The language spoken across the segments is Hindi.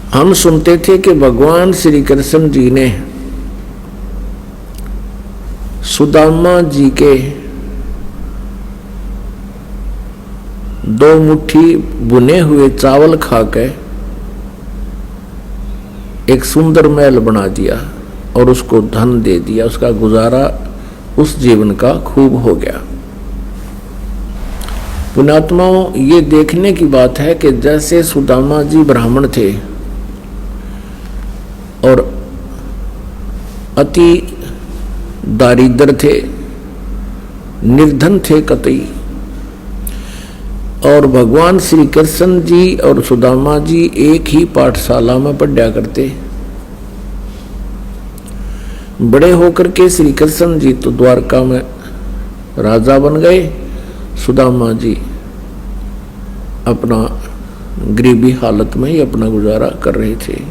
हम सुनते थे कि भगवान श्री कृष्ण जी ने सुदामा जी के 2 मुट्ठी भुने हुए चावल खाकर एक सुंदर महल बना दिया और उसको धन दे दिया। उसका गुजारा उस जीवन का खूब हो गया। पुण्यात्माओं, ये देखने की बात है कि जैसे सुदामा जी ब्राह्मण थे और अति दारिद्र थे, निर्धन थे कतई, और भगवान श्री कृष्ण जी और सुदामा जी एक ही पाठशाला में पढ़ा करते। बड़े होकर के श्री कृष्ण जी तो द्वारका में राजा बन गए, सुदामा जी अपना गरीबी हालत में ही अपना गुजारा कर रहे थे।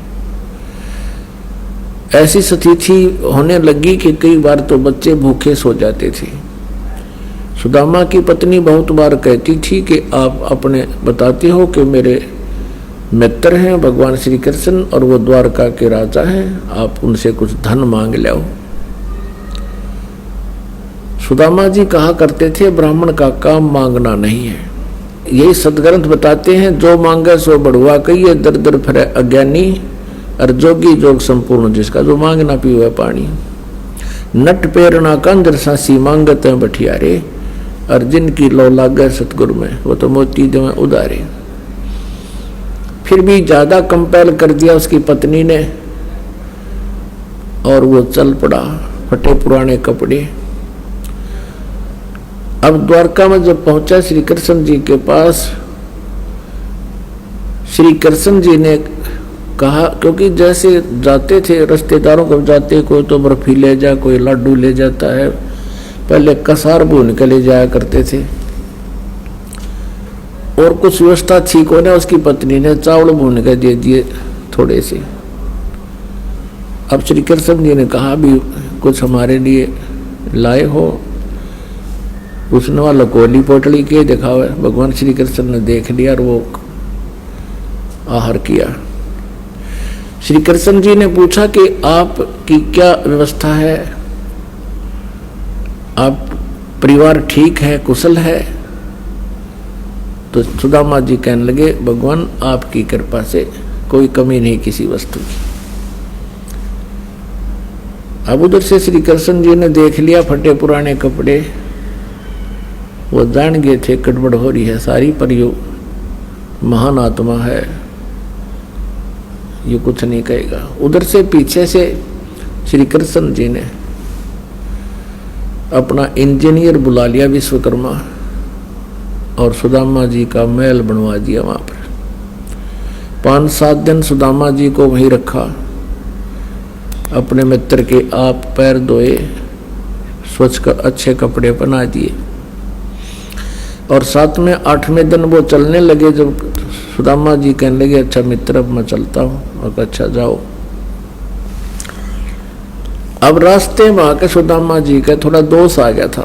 ऐसी स्थिति होने लगी कि कई बार तो बच्चे भूखे सो जाते थे। सुदामा की पत्नी बहुत बार कहती थी कि आप अपने बताते हो कि मेरे मित्र हैं भगवान श्री कृष्ण और वो द्वारका के राजा हैं, आप उनसे कुछ धन मांग लो। सुदामा जी कहा करते थे, ब्राह्मण का काम मांगना नहीं है। यही सदग्रंथ बताते हैं, जो मांगे सो बढ़ुआ कहिए, दर दर फिरे अज्ञानी, और जोगी जोग संपूर्ण जिसका, जो मांगना पीवे पानी। नट पेरना कंजर सासी मांगत है बठियारे, और जिनकी लो लागे सतगुरु में वो तो मोती देवे उदारे। फिर भी ज्यादा कंपेल कर दिया उसकी पत्नी ने और वो चल पड़ा, फटे पुराने कपड़े। अब द्वारका में जब पहुंचा श्री कृष्ण जी के पास, श्री कृष्ण जी ने कहा, क्योंकि जैसे जाते थे रिश्तेदारों को जाते, कोई तो बर्फी ले जा, कोई लड्डू ले जाता है, पहले कसार भून के ले जाया करते थे, और कुछ व्यवस्था ठीक होने उसकी पत्नी ने चावल भून के दे दिए थोड़े से। अब श्री कृष्ण जी ने कहा, भी कुछ हमारे लिए लाए हो? पूछने वाला कोली पोटली के दिखावे। भगवान श्री कृष्ण ने देख लिया और वो आहार किया। श्री कृष्ण जी ने पूछा कि आपकी क्या व्यवस्था है, आप परिवार ठीक है, कुशल है? तो सुदामा जी कहने लगे, भगवान आपकी कृपा से कोई कमी नहीं किसी वस्तु की। अब उधर से श्री कृष्ण जी ने देख लिया फटे पुराने कपड़े, वो जान गए थे गड़बड़ हो रही है सारी, पर यो महान आत्मा है, ये कुछ नहीं कहेगा। उधर से पीछे से श्री कृष्ण जी ने अपना इंजीनियर बुला लिया विश्वकर्मा, और सुदामा जी का महल बनवा दिया। वहां पर 5-7 दिन सुदामा जी को वहीं रखा, अपने मित्र के आप पैर धोए, स्वच्छ कर अच्छे कपड़े पहना दिए, और 7वें 8वें दिन वो चलने लगे। जब सुदामा जी कहने लगे, अच्छा मित्र अब मैं चलता हूँ, और अच्छा जाओ। अब रास्ते में आके सुदामा जी का थोड़ा दोष आ गया था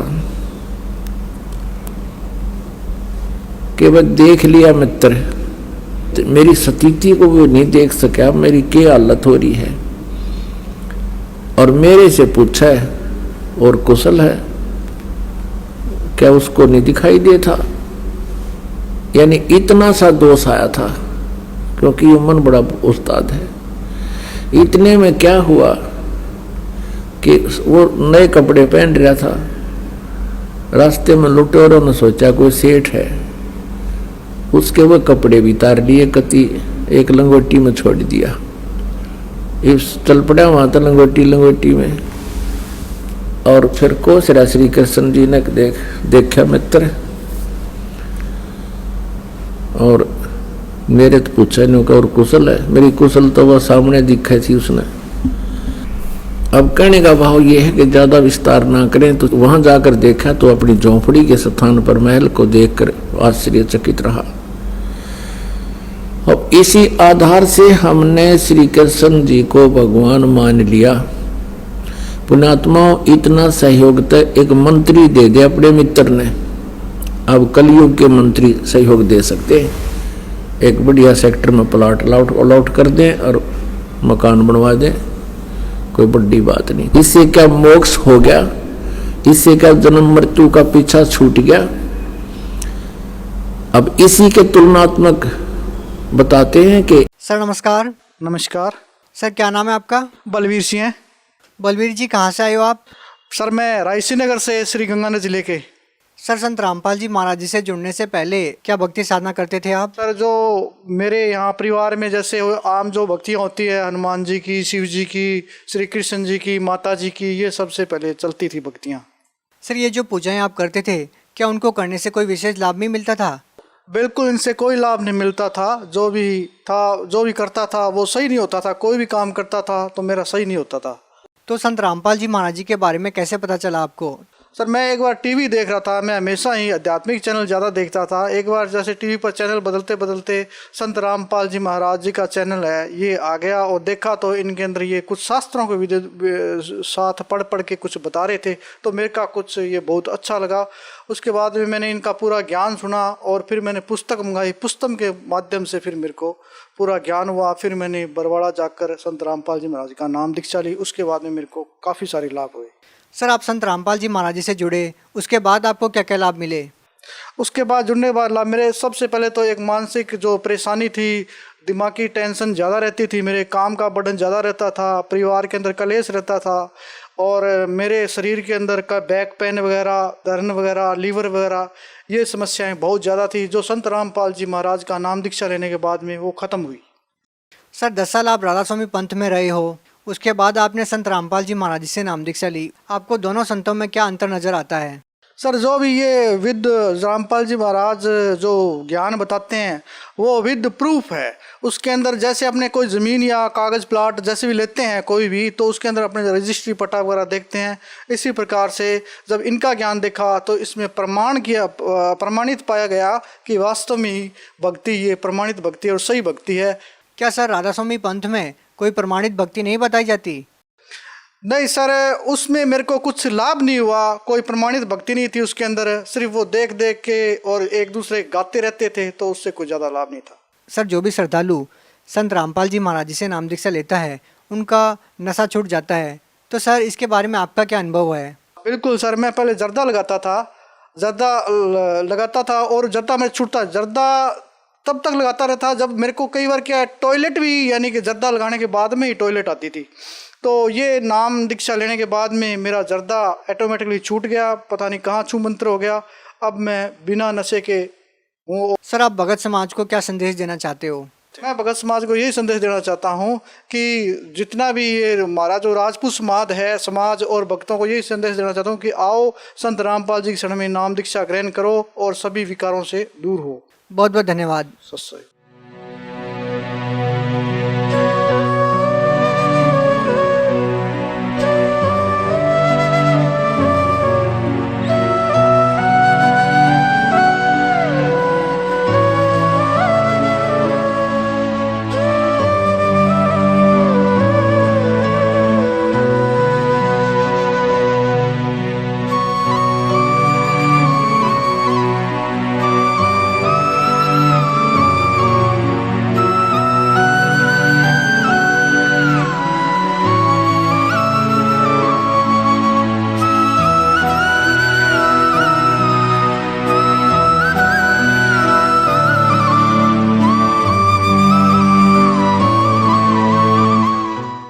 कि वह देख लिया मित्र, मेरी स्थिति को वो नहीं देख सका, मेरी क्या हालत हो रही है, और मेरे से पूछा है और कुशल है, क्या उसको नहीं दिखाई दे था? यानी इतना सा दोष आया था, क्योंकि ये मन बड़ा उस्ताद है। इतने में क्या हुआ कि वो नए कपड़े पहन रहा था, रास्ते में लुटेरों ने सोचा कोई सेठ है, उसके वो कपड़े भी तार लिए, कति एक लंगोटी में छोड़ दिया। इस चल पड़ा वहां तो लंगोटी में, और फिर कोसरा श्री कृष्ण जी ने देखा मित्र, और मेरे तो पूछा नहीं और कुशल है, मेरी कुशल तो वह सामने दिखाई थी उसने। अब कहने का भाव ये है कि ज्यादा विस्तार ना करें। तो वहां जाकर देखा तो अपनी झोंपड़ी के स्थान पर महल को देखकर आश्चर्यचकित रहा, और इसी आधार से हमने श्री कृष्ण जी को भगवान मान लिया। पुण्यात्माओं, इतना सहयोग तो एक मंत्री दे दे अपने मित्र ने, अब कलयुग के मंत्री सहयोग दे सकते, एक बढ़िया सेक्टर में प्लॉट अलॉट कर दें और मकान बनवा दें, कोई बड़ी बात नहीं। इससे क्या मोक्ष हो गया, इससे क्या जन्म मृत्यु का पीछा छूट गया। अब इसी के तुलनात्मक बताते हैं कि सर नमस्कार। नमस्कार सर क्या नाम है आपका? बलवीर सिंह है। बलवीर जी कहाँ से आए हो आप? सर मैं रायसी नगर से, श्री गंगानगर जिले के। सर संत रामपाल जी महाराज जी से जुड़ने से पहले क्या भक्ति साधना करते थे आप? सर जो मेरे यहाँ परिवार में जैसे आम जो भक्तियाँ होती है, हनुमान जी की, शिव जी की, श्री कृष्ण जी की, माता जी की, ये सबसे पहले चलती थी भक्तियाँ। सर ये जो पूजाएं आप करते थे, क्या उनको करने से कोई विशेष लाभ भी मिलता था? बिल्कुल इनसे कोई लाभ नहीं मिलता था। जो भी करता था वो सही नहीं होता था। कोई भी काम करता था तो मेरा सही नहीं होता था। तो संत रामपाल जी महाराज जी के बारे में कैसे पता चला आपको? सर मैं एक बार टीवी देख रहा था। मैं हमेशा ही आध्यात्मिक चैनल ज़्यादा देखता था। एक बार जैसे टीवी पर चैनल बदलते बदलते संत रामपाल जी महाराज जी का चैनल है ये आ गया, और देखा तो इनके अंदर ये कुछ शास्त्रों के साथ पढ़ के कुछ बता रहे थे, तो मेरे का कुछ ये बहुत अच्छा लगा। उसके बाद में मैंने इनका पूरा ज्ञान सुना और फिर मैंने पुस्तक मंगाई। पुस्तक के माध्यम से फिर मेरे को पूरा ज्ञान हुआ। फिर मैंने बरवाड़ा जाकर संत रामपाल जी महाराज का नाम दीक्षा ली। उसके बाद में मेरे को काफ़ी सारे लाभ हुए। सर आप संत रामपाल जी महाराज जी से जुड़े, उसके बाद आपको क्या क्या लाभ मिले? उसके बाद जुड़ने के बाद लाभ मेरे, सबसे पहले तो एक मानसिक जो परेशानी थी, दिमागी टेंशन ज़्यादा रहती थी, मेरे काम का बर्डन ज़्यादा रहता था, परिवार के अंदर कलेश रहता था, और मेरे शरीर के अंदर का बैक पेन वगैरह, दर्द वगैरह, लीवर वगैरह, ये समस्याएं बहुत ज़्यादा थी, जो संत रामपाल जी महाराज का नाम दीक्षा लेने के बाद में वो ख़त्म हुई। सर 10 साल आप राधा स्वामी पंथ में रहे हो, उसके बाद आपने संत रामपाल जी महाराज जी से नाम दीक्षा ली। आपको दोनों संतों में क्या अंतर नजर आता है? सर जो भी ये विद रामपाल जी महाराज जो ज्ञान बताते हैं वो विद प्रूफ है। उसके अंदर जैसे अपने कोई ज़मीन या कागज़ प्लाट जैसे भी लेते हैं कोई भी, तो उसके अंदर अपने रजिस्ट्री पट्टा वगैरह देखते हैं। इसी प्रकार से जब इनका ज्ञान देखा तो इसमें प्रमाणित पाया गया कि वास्तव में भक्ति ये प्रमाणित भक्ति और सही भक्ति है। क्या सर राधा स्वामी पंथ में कोई प्रमाणित भक्ति नहीं बताई जाती? नहीं सर, उसमें मेरे को कुछ लाभ नहीं हुआ। कोई प्रमाणित भक्ति नहीं थी उसके अंदर, सिर्फ वो देख देख के और एक दूसरे गाते रहते थे, तो उससे कोई ज़्यादा लाभ नहीं था। सर जो भी श्रद्धालु संत रामपाल जी महाराज जी से नाम दीक्षा लेता है उनका नशा छूट जाता है, तो सर इसके बारे में आपका क्या अनुभव है? बिल्कुल सर, मैं पहले जर्दा लगाता था और जर्दा में छूटता, जर्दा तब तक लगाता रहता जब मेरे को कई बार क्या टॉयलेट भी, यानी कि जर्दा लगाने के बाद में ही टॉयलेट आती थी। तो ये नाम दीक्षा लेने के बाद में मेरा जर्दा ऑटोमेटिकली छूट गया, पता नहीं कहाँ छू मंत्र हो गया। अब मैं बिना नशे के हूँ। सर आप भगत समाज को क्या संदेश देना चाहते हो? मैं भगत समाज को यही संदेश देना चाहता हूँ कि जितना भी ये हमारा जो राजपूत समाज और भक्तों को यही संदेश देना चाहता हूँ कि आओ संत रामपाल जी के शरण में नाम दीक्षा ग्रहण करो और सभी विकारों से दूर हो। बहुत बहुत धन्यवाद। सत्संग।